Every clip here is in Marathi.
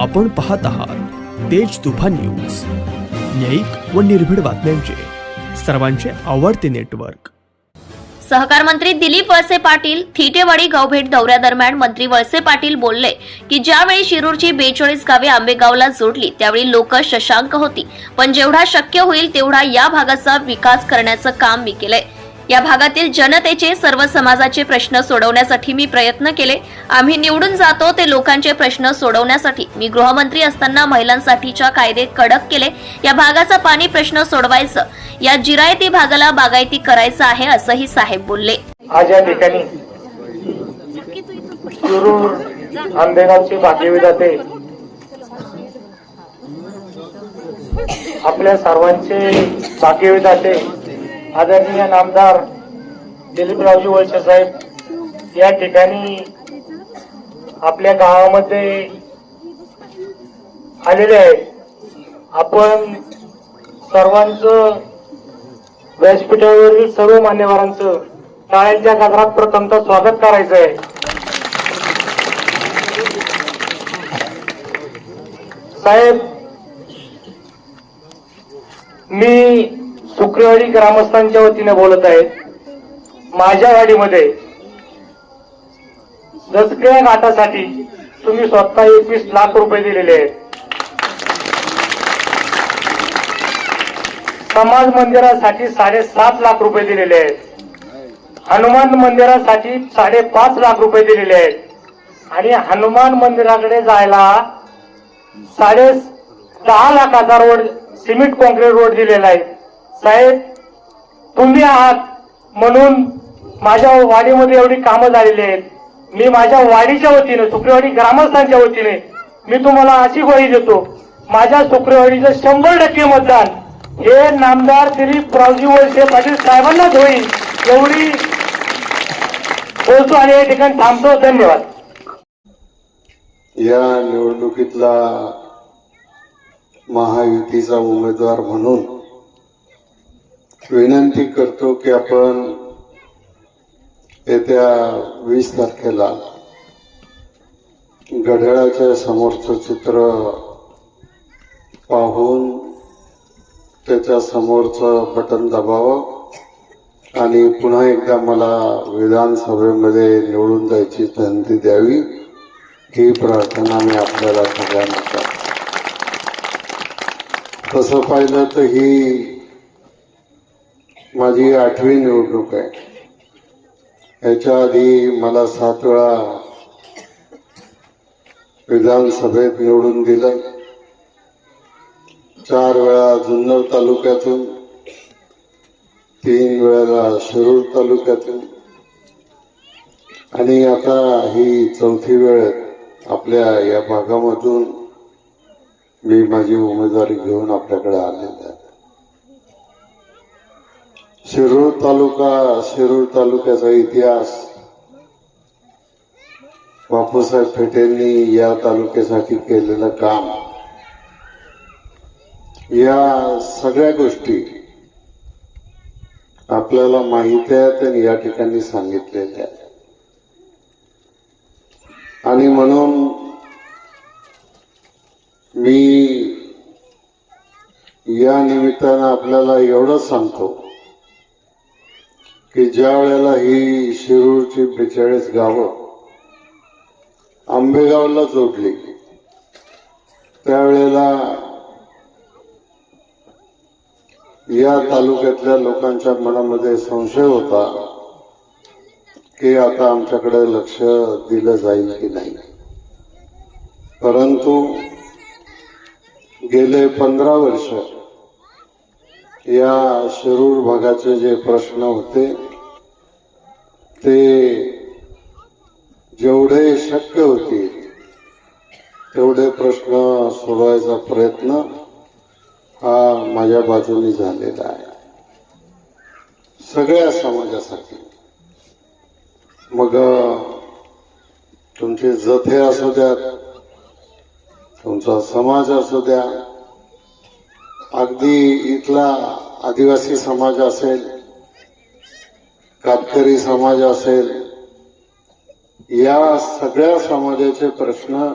आपण पाहत आहात तेज तुफान न्यूज, न्यायिक व निर्भीड बातम्यांचे सर्वांचे आवडते नेटवर्क। सहकार मंत्री दिलीप वळसे पाटील थिटेवाडी गावभेट दौऱ्यादरम्यान मंत्री वळसे पाटील बोलले की ज्यावेळी शिरूरची 42 गावे आंबेगावला जोडली त्यावेळी लोक शशांक होती, पण जेवढा शक्य होईल तेवढा या भागाचा विकास करण्याचं काम मी केले। या भागातील जनतेचे सर्व समाजाचे प्रश्न सोडवण्यासाठी मी प्रयत्न केले। आम्ही निवडून जातो ते लोकांचे प्रश्न सोडवण्यासाठी। मी गृहमंत्री असताना महिलांसाठीच्या कायदे कडक केले। या भागाचा पाणी प्रश्न सोडवायचं, या जिरायती भागाला बागायती करायचं आहे असंही साहेब बोलले। आज या ठिकाणी शिरूर आंबेगावचे बाकी विधाते आपल्या सर्वांचे बाकी विधाते आदरणीय नामदार दिलीपरावजी वळसे साहेब या ठिकाणी आपल्या गावामध्ये आलेले आहेत। आपण सर्वांचं व्यासपीठावरील सर्व मान्यवरांचं टाळ्यांच्या गजरात प्रथमतः स्वागत करायचं आहे। साहेब, मी सुक्रेवाडी ग्रामस्थांच्या वतीने बोलत आहे। माझ्या वाडीमध्ये दसक्रिया घाटासाठी तुम्ही स्वतः 21 लाख रुपये दिलेले आहेत। समाज मंदिरासाठी 7.5 लाख रुपये दिलेले आहेत। हनुमान मंदिरासाठी 5.5 लाख रुपये दिलेले आहेत आणि हनुमान मंदिराकडे जायला 10.5 लाखाचा रोड, सिमेंट कॉन्क्रीट रोड दिलेला आहे। साहेब, तुम्ही आहात म्हणून माझ्या वाडीमध्ये एवढी कामं झालेली आहेत। मी माझ्या वाडीच्या वतीने, सुक्रेवाडी ग्रामस्थांच्या वतीने मी तुम्हाला अशी ग्वाही देतो, माझ्या सुक्रेवाडीचं 100% मतदान हे नामदार दिलीपरावजी वळसे पाटील साहेबांनाच होईल एवढी बोलतो आणि या ठिकाणी थांबतो। धन्यवाद। या निवडणुकीतला महायुतीचा उमेदवार म्हणून विनंती करतो की आपण येत्या 20 तारखेला घड्याळाच्या समोरचं चित्र पाहून त्याच्या समोरचं बटन दाबावं आणि पुन्हा एकदा मला विधानसभेमध्ये निवडून जायची संधी द्यावी ही प्रार्थना मी आपल्याला सगळ्यांना करतो। तसं पाहिलं तर ही माझी 8वी निवडणूक आहे। याच्या आधी मला 7 वेळा विधानसभेत निवडून दिलं, 4 वेळा जुन्नर तालुक्यातून, 3 वेळेला शिरूर तालुक्यातून आणि आता ही 4थी वेळ आपल्या या भागामधून मी माझी उमेदवारी घेऊन आपल्याकडे आलेला आहे। शिरूर तालुक्याचा इतिहास बापूसाहेब फेटेंनी या तालुक्यासाठी केलेलं काम, या सगळ्या गोष्टी आपल्याला माहिती आहेत आणि या ठिकाणी सांगितलेल्या आहेत। आणि म्हणून मी या निमित्तानं आपल्याला एवढंच सांगतो की ज्या वेळेला ही शिरूरची 42 गावं आंबेगावला जोडली त्यावेळेला या तालुक्यातल्या लोकांच्या मनामध्ये संशय होता की आता आमच्याकडे लक्ष दिलं जाईल की नाही। परंतु गेले 15 वर्ष या शिरूर भागाचे जे प्रश्न होते ते जेवढे शक्य होते तेवढे प्रश्न सोडवायचा प्रयत्न हा माझ्या बाजूने झालेला आहे, सगळ्या समाजासाठी। मग तुमचे जथे असू द्या, तुमचा समाज असू द्या, अगदी इथला आदिवासी समाज असेल, कातकरी समाज असेल, या सगळ्या समाजाचे प्रश्न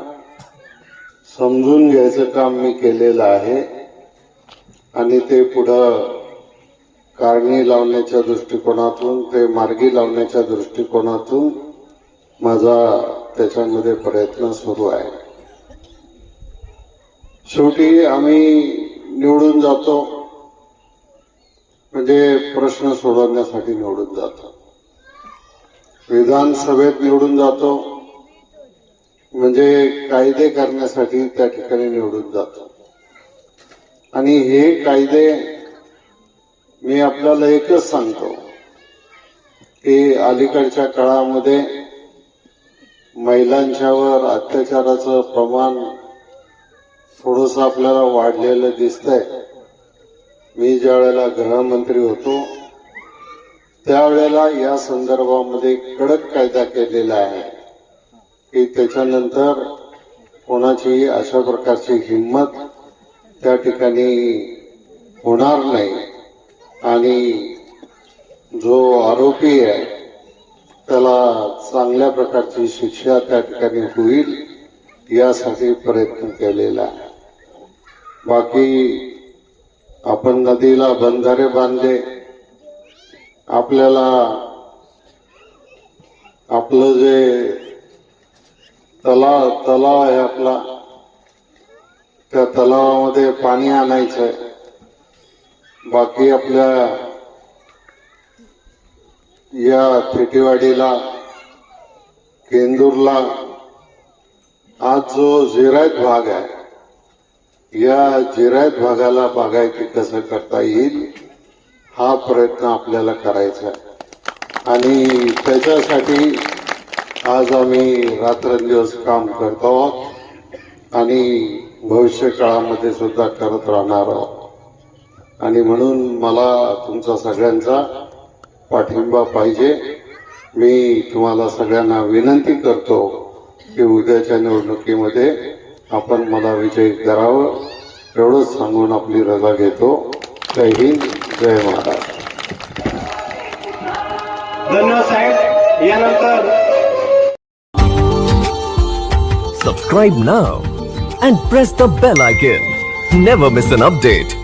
समजून घ्यायचं काम मी केलेलं आहे आणि ते पुढं कारणी लावण्याच्या दृष्टिकोनातून, ते मार्गी लावण्याच्या दृष्टिकोनातून माझा त्याच्यामध्ये प्रयत्न सुरू आहे. शेवटी आम्ही निवडून जातो म्हणजे प्रश्न सोडवण्यासाठी निवडून जातो. विधानसभेत निवडून जातो म्हणजे कायदे करण्यासाठी त्या ठिकाणी निवडून जातो. आणि हे कायदे मी आपल्याला एकच सांगतो की अलीकडच्या काळामध्ये महिलांच्यावर अत्याचाराचं प्रमाण थोडंसं आपल्याला वाढलेलं दिसतंय. मी ज्या वेळेला गृहमंत्री होतो त्यावेळेला या संदर्भामध्ये कडक कायदा केलेला आहे की त्याच्यानंतर कोणाची अशा प्रकारची हिंमत त्या ठिकाणी होणार नाही आणि जो आरोपी आहे त्याला चांगल्या प्रकारची शिक्षा त्या ठिकाणी होईल यासाठी प्रयत्न केलेला आहे. बाकी आपण नदीला बंधारे बांधले, आपल्याला आपलं जे तलाव आहे आपला, त्या तलावामध्ये पाणी आणायचंय. बाकी आपल्या या थेटेवाडीला, केंदूरला आज जो जिरायत भाग आहे या जिरायत भागाला बागायती कसं करता येईल हा प्रयत्न आपल्याला करायचा आहे. आणि त्याच्यासाठी आज आम्ही रात्रंदिवस काम करतो आहोत आणि भविष्य काळामध्ये सुद्धा करत राहणार आहोत. आणि म्हणून मला तुमचा सगळ्यांचा पाठिंबा पाहिजे. मी तुम्हाला सगळ्यांना विनंती करतो की उद्याच्या निवडणुकीमध्ये आपण मला विजयी करावं एवढंच सांगून आपली रजा घेतो. जय हिंद, जय महाराष्ट्र. धन्यवाद साहेब. यानंतर Subscribe now and press the bell icon. Never miss an update.